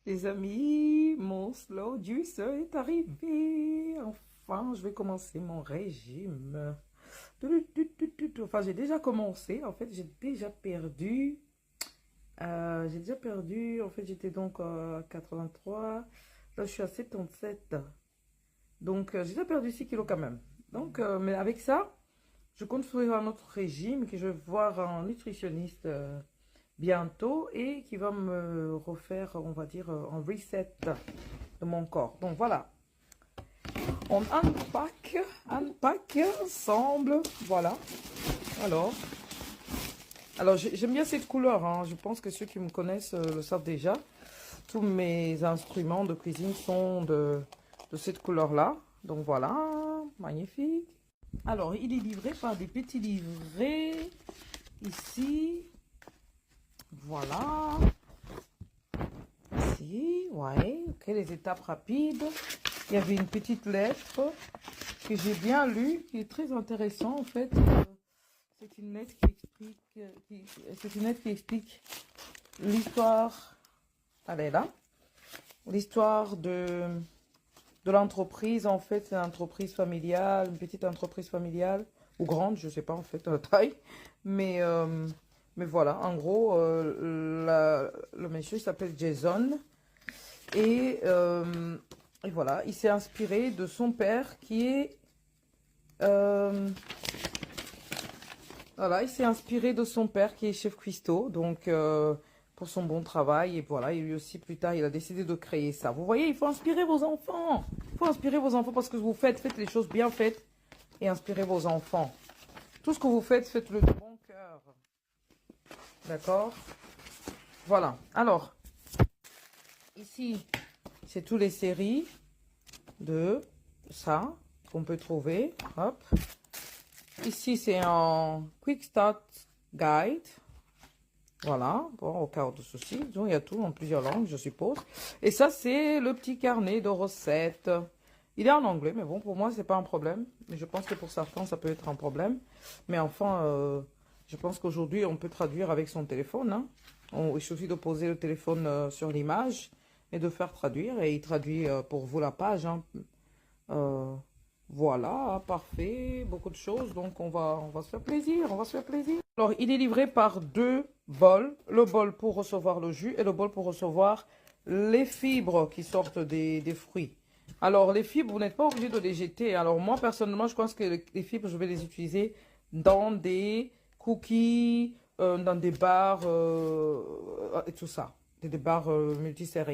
Les amis, mon slow juice est arrivé. Enfin, je vais commencer mon régime. Enfin, j'ai déjà commencé. En fait, j'ai déjà perdu. En fait, j'étais donc à 83. Là, je suis à 77. Donc, j'ai déjà perdu 6 kilos quand même. Donc, mais avec ça, je compte faire un autre régime que je vais voir un nutritionniste bientôt et qui va me refaire, on va dire, un reset de mon corps. Donc voilà, on unpack ensemble. Voilà. Alors, alors j'aime bien cette couleur, hein. Je pense que ceux qui me connaissent le savent déjà. Tous mes instruments de cuisine sont de cette couleur-là. Donc voilà, magnifique. Alors, il est livré par des petits livrets ici. Voilà. Ici, ouais. Ok, les étapes rapides. Il y avait une petite lettre que j'ai bien lue, qui est très intéressant en fait. C'est une lettre qui explique, c'est une lettre qui explique l'histoire. Elle est là. L'histoire de l'entreprise, en fait, c'est une entreprise familiale, une petite entreprise familiale, ou grande, je sais pas en fait, la taille. Mais, euh, mais voilà, en gros, le monsieur s'appelle Jason. Et, euh, et voilà, il s'est inspiré de son père qui est... voilà, il s'est inspiré de son père qui est chef cuistot, donc pour son bon travail. Et voilà, et lui aussi plus tard, il a décidé de créer ça. Vous voyez, il faut inspirer vos enfants. Il faut inspirer vos enfants parce que vous faites les choses bien faites et inspirez vos enfants. Tout ce que vous faites, faites-le de bon cœur. D'accord? Voilà. Alors, ici, c'est toutes les séries de ça qu'on peut trouver. Hop. Ici, c'est un Quick Start Guide. Voilà, bon, au cas de souci. Donc, il y a tout en plusieurs langues, je suppose. Et ça, c'est le petit carnet de recettes. Il est en anglais, mais bon, pour moi, c'est pas un problème. Mais je pense que pour certains, ça peut être un problème. Mais enfin, je pense qu'aujourd'hui, on peut traduire avec son téléphone, hein. Il suffit de poser le téléphone sur l'image et de faire traduire. Et il traduit pour vous la page, hein. Euh, voilà, parfait, beaucoup de choses. Donc, on va se faire plaisir, on va se faire plaisir. Alors, il est livré par deux bols. Le bol pour recevoir le jus et le bol pour recevoir les fibres qui sortent des fruits. Alors, les fibres, vous n'êtes pas obligé de les jeter. Alors, moi, personnellement, je pense que les fibres, je vais les utiliser dans des cookies, dans des barres et tout ça. Des barres multicéréales.